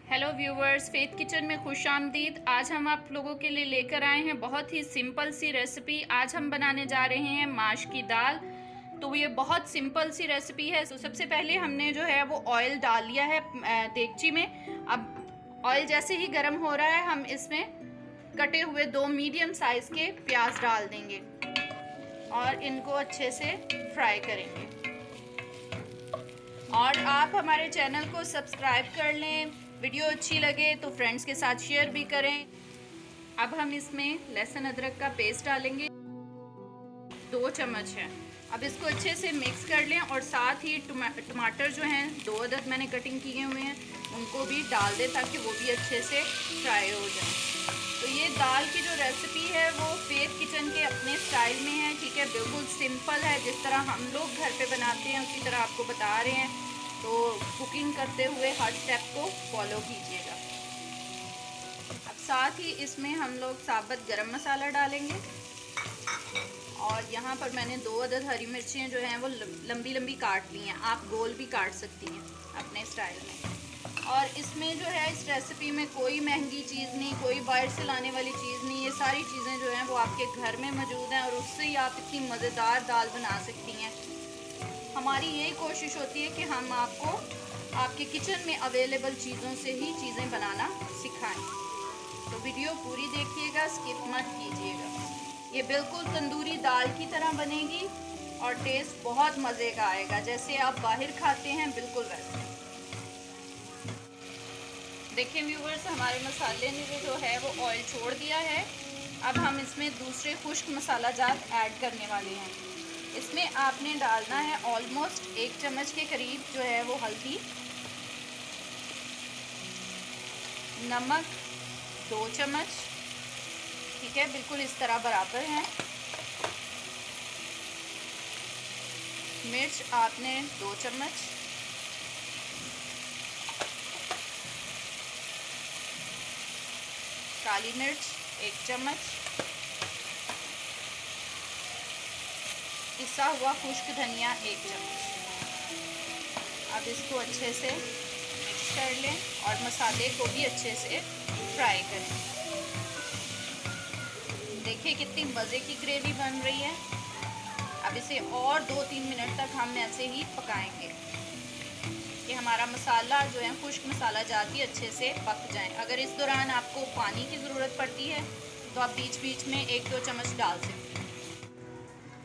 Hello viewers, faith kitchen में खुश आमदीद। आज हम आप लोगों के लिए लेकर आए हैं बहुत ही सिंपल सी रेसिपी। आज हम बनाने जा रहे हैं माश की दाल। तो ये बहुत सिंपल सी रेसिपी है। तो सबसे पहले हमने जो है वो ऑयल डाल लिया है देगची में। अब ऑयल जैसे ही गर्म हो रहा है हम इसमें कटे हुए 2 मीडियम साइज के प्याज डाल देंगे और इनको अच्छे से फ्राई करेंगे। और आप हमारे चैनल को सब्सक्राइब कर लें। वीडियो अच्छी लगे तो फ्रेंड्स के साथ शेयर भी करें। अब हम इसमें लहसुन अदरक का पेस्ट डालेंगे, 2 चम्मच है। अब इसको अच्छे से मिक्स कर लें और साथ ही टमाटर जो हैं 2 अदद मैंने कटिंग किए हुए हैं उनको भी डाल दें ताकि वो भी अच्छे से फ्राई हो जाए। तो ये दाल की जो रेसिपी है वो फेथ किचन के अपने स्टाइल में है, ठीक है। बिल्कुल सिंपल है, जिस तरह हम लोग घर पे बनाते हैं उसी तरह आपको बता रहे हैं। तो कुकिंग करते हुए हर स्टेप को फॉलो कीजिएगा। अब साथ ही इसमें हम लोग साबुत गरम मसाला डालेंगे और यहाँ पर मैंने 2 अदद हरी मिर्चियाँ जो हैं वो लंबी लंबी काट ली हैं। आप गोल भी काट सकती हैं अपने स्टाइल में। और इसमें जो है इस रेसिपी में कोई महंगी चीज़ नहीं, कोई बाहर से लाने वाली चीज़ नहीं। ये सारी चीज़ें जो हैं वो आपके घर में मौजूद हैं और उससे ही आप इतनी मज़ेदार दाल बना सकती हैं। हमारी यही कोशिश होती है कि हम आपको आपके किचन में अवेलेबल चीज़ों से ही चीज़ें बनाना सिखाएं। तो वीडियो पूरी देखिएगा, स्किप मत कीजिएगा। ये बिल्कुल तंदूरी दाल की तरह बनेगी और टेस्ट बहुत मज़े का आएगा, जैसे आप बाहर खाते हैं बिल्कुल वैसे। देखिए व्यूवर्स, हमारे मसाले ने जो है वो ऑयल छोड़ दिया है। अब हम इसमें दूसरे खुश्क मसाला जात ऐड करने वाले हैं। इसमें आपने डालना है ऑलमोस्ट 1 चम्मच के करीब जो है वो हल्दी, नमक 2 चम्मच, ठीक है, बिल्कुल इस तरह बराबर हैं। मिर्च आपने 2 चम्मच, काली मिर्च 1 चम्मच, पिसा हुआ खुश्क धनिया 1 चम्मच। अब इसको अच्छे से मिक्स कर लें और मसाले को भी अच्छे से फ्राई करें। देखिए कितनी मज़े की ग्रेवी बन रही है। अब इसे और 2-3 मिनट तक हम ऐसे ही पकाएंगे कि हमारा मसाला जो है खुश्क मसाला जाती अच्छे से पक जाए। अगर इस दौरान आपको पानी की ज़रूरत पड़ती है तो आप बीच बीच में 1-2 चम्मच डाल सकते हैं।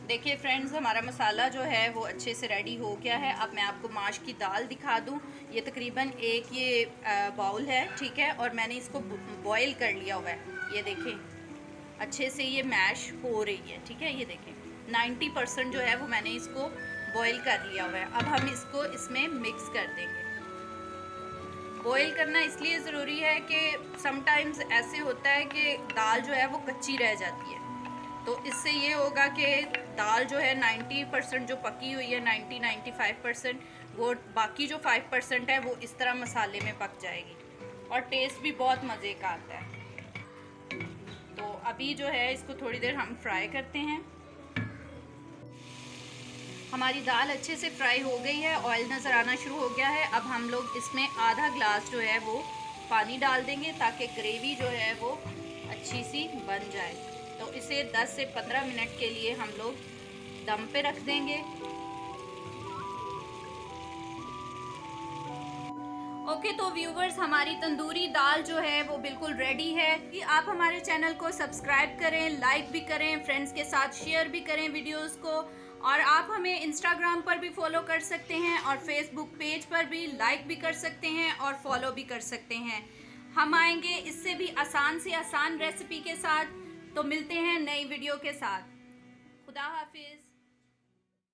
देखिए फ्रेंड्स, हमारा मसाला जो है वो अच्छे से रेडी हो गया है। अब मैं आपको माश की दाल दिखा दूं। ये तकरीबन एक बाउल है, ठीक है, और मैंने इसको बॉईल कर लिया हुआ है। ये देखें अच्छे से ये मैश हो रही है, ठीक है। ये देखें 90% जो है वो मैंने इसको बॉईल कर लिया हुआ है। अब हम इसको इसमें मिक्स कर देंगे। बॉईल करना इसलिए ज़रूरी है कि समटाइम्स ऐसे होता है कि दाल जो है वो कच्ची रह जाती है। तो इससे ये होगा कि दाल जो है 90% जो पकी हुई है, 90-95%, वो बाकी जो 5% है वो इस तरह मसाले में पक जाएगी और टेस्ट भी बहुत मज़े का आता है। तो अभी जो है इसको थोड़ी देर हम फ्राई करते हैं। हमारी दाल अच्छे से फ्राई हो गई है, ऑयल नज़र आना शुरू हो गया है। अब हम लोग इसमें आधा ग्लास जो है वो पानी डाल देंगे ताकि ग्रेवी जो है वो अच्छी सी बन जाए। तो इसे 10 से 15 मिनट के लिए हम लोग दम पे रख देंगे। ओके, तो व्यूवर्स, हमारी तंदूरी दाल जो है वो बिल्कुल रेडी है। कि आप हमारे चैनल को सब्सक्राइब करें, लाइक भी करें, फ्रेंड्स के साथ शेयर भी करें वीडियोस को। और आप हमें इंस्टाग्राम पर भी फॉलो कर सकते हैं और फेसबुक पेज पर भी लाइक भी कर सकते हैं और फॉलो भी कर सकते हैं। हम आएंगे इससे भी आसान से आसान रेसिपी के साथ। तो मिलते हैं नई वीडियो के साथ। खुदा हाफिज़।